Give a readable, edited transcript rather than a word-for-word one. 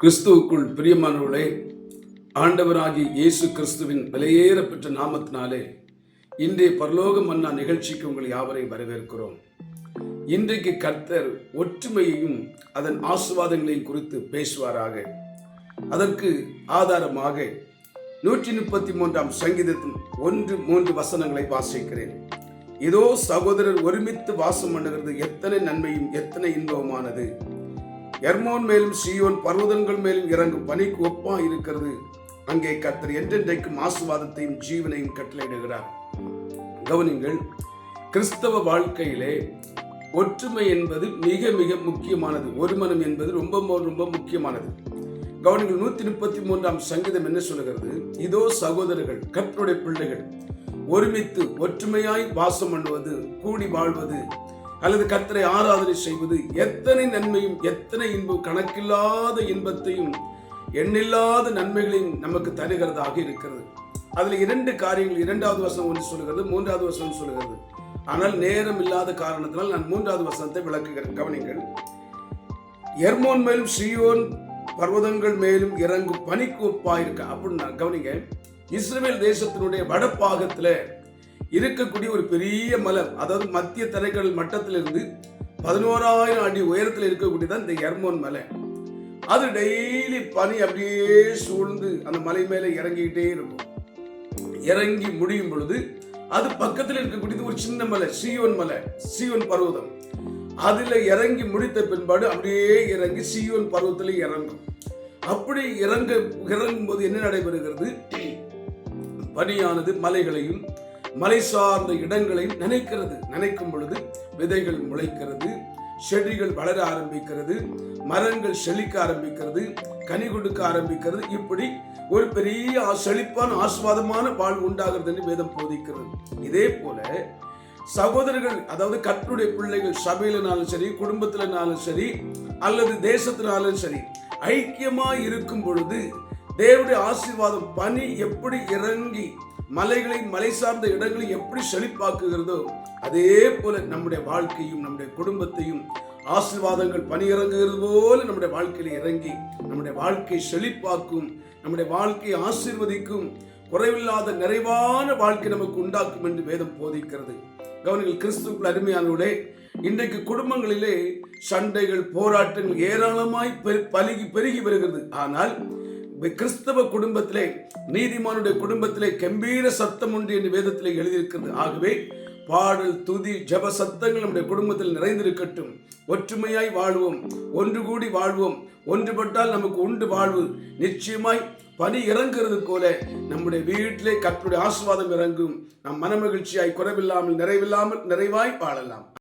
கிறிஸ்துவுக்குள் பிரியமானவர்களே, ஆண்டவராகிய இயேசு கிறிஸ்துவின் விலையேறப்பெற்ற நாமத்தினாலே இன்றைய பரலோக மன்னா நிகழ்ச்சிக்கு உங்கள் யாவரையும் வரவேற்கிறோம். இன்றைக்கு கர்த்தர் ஒற்றுமையையும் அதன் ஆசீர்வாதங்களையும் குறித்து பேசுவாராக. அதற்கு ஆதாரமாக 133 சங்கீதத்தின் 1-3 வசனங்களை வாசிக்கிறேன். இதோ சகோதரர் ஒருமித்து வாசம் பண்ணுகிறது எத்தனை நன்மையும் எத்தனை இன்பமானது. எர்மோன் மேலும் சீயோன் பர்வதங்கள் மேலும் இறங்கும் பனிக்கு ஒப்பா இருக்கிறது. அங்கே கர்த்தர் என்றென்றைக்கும் ஆசீர்வாதத்தையும் ஜீவனையும் கட்டளையிடுகிறார். கவனிங்கள், கிறிஸ்தவ வாழ்க்கையிலே ஒற்றுமை என்பது மிக மிக முக்கியமானது. ஒரு மனம் என்பது ரொம்ப ரொம்ப முக்கியமானது. கவனிங்கள், 133 சங்கீதம் என்ன சொல்கிறது? இதோ சகோதரர்கள், கர்த்தருடைய பிள்ளைகள் ஒருமித்து ஒற்றுமையாய் வாசம் பண்ணுவது, கூடி வாழ்வது அல்லது கர்த்தரை ஆராதனை செய்வது எத்தனை நன்மையும் எத்தனை இன்பம், கணக்கில்லாத இன்பத்தையும் எண்ணில்லாத நன்மைகளையும் நமக்கு தருகிறதாக இருக்கிறது. அதுல 2 காரியங்கள், 2வது வசனம் ஒன்று சொல்கிறது, 3வது வசனம் சொல்கிறது. ஆனால் நேரம் இல்லாத காரணத்தினால் நான் 3வது வசனத்தை விளக்குகிறேன். கவனிங்கள், எர்மோன் மேலும் சீயோன் பர்வதங்கள் மேலும் இறங்கும் பனிக்கு ஒப்பாயிருக்க அப்படின்னா, கவனிங்க, இஸ்ரவேல் தேசத்தினுடைய வடபாகத்துல இருக்கக்கூடிய ஒரு பெரிய மலை, அதாவது மத்திய தரைக்கடல் மட்டத்திலிருந்து 11,000 அடி உயரத்தில் இருக்கக்கூடியதான் இந்த எர்மோன் மலை. அது டெய்லி பனி அப்படியே சூழ்ந்து அந்த மலை மேலே இறங்கிக்கிட்டே இருக்கும். இறங்கி முடியும் பொழுது அது பக்கத்தில் இருக்கக்கூடியது ஒரு சின்ன மலை, சீயோன் மலை, சீயோன் பர்வதம். அதுல இறங்கி முடித்த பின்பாடு அப்படியே இறங்கி சீயோன் பர்வத்திலே இறங்கும். அப்படி இறங்கும் போது என்ன நடைபெறுகிறது? பனியானது மலைகளையும் மலை சார்ந்த இடங்களையும் நினைக்கும் பொழுது விதைகள் முளைக்கிறது, செடிகள் வளர ஆரம்பிக்கிறது, மரங்கள் செழிக்க ஆரம்பிக்கிறது, கனி கொடுக்க ஆரம்பிக்கிறது. இப்படி ஒரு பெரிய செழிப்பான ஆசீர்வாதமான வாழ்வு உண்டாகிறது என்று வேதம் போதிக்கிறது. இதே போல சகோதரர்கள், அதாவது கர்த்தருடைய பிள்ளைகள் சபையிலனாலும் சரி, குடும்பத்தினாலும் சரி, அல்லது தேசத்தினாலும் சரி, ஐக்கியமாய் இருக்கும் பொழுது தேவனுடைய ஆசீர்வாதம் பனி எப்படி இறங்கி மலைகளை, மலை சார்ந்த இடங்களை எப்படி செழிப்பாக்குகிறதோ அதே போல நம்முடைய வாழ்க்கையும் நம்முடைய குடும்பத்தையும் ஆசீர்வாதங்கள் பனி இறங்குகிறது போல நம்முடைய வாழ்க்கையில இறங்கி நம்முடைய வாழ்க்கை செழிப்பாக்கும், நம்முடைய வாழ்க்கையை ஆசீர்வதிக்கும், குறைவில்லாத நிறைவான வாழ்க்கை நமக்கு உண்டாக்கும் என்று வேதம் போதிக்கிறது. கவனிகள், கிறிஸ்துவுக்குள் அருமையானவர்களே, இன்றைக்கு குடும்பங்களிலே சண்டைகள், போராட்டங்கள் ஏராளமாய் பெருகி வருகிறது. ஆனால் கிறிஸ்தவ குடும்பத்திலே, நீதிமானுடைய குடும்பத்திலே கம்பீர சத்தம் உண்டு என்று வேதத்திலே எழுதியிருக்கிறது. ஆகவே பாடல், துதி, ஜப சத்தங்கள் நம்முடைய குடும்பத்தில் நிறைந்திருக்கட்டும். ஒற்றுமையாய் வாழ்வோம், ஒன்று கூடி வாழ்வோம். ஒன்றுபட்டால் நமக்கு உண்டு வாழ்வு. நிச்சயமாய் பனி இறங்குறது போல நம்முடைய வீட்டிலே கர்த்தருடைய ஆசீர்வாதம் இறங்கும். நம் மனமகிழ்ச்சியாய், குறைவில்லாமல், நிறைவாய் வாழலாம்.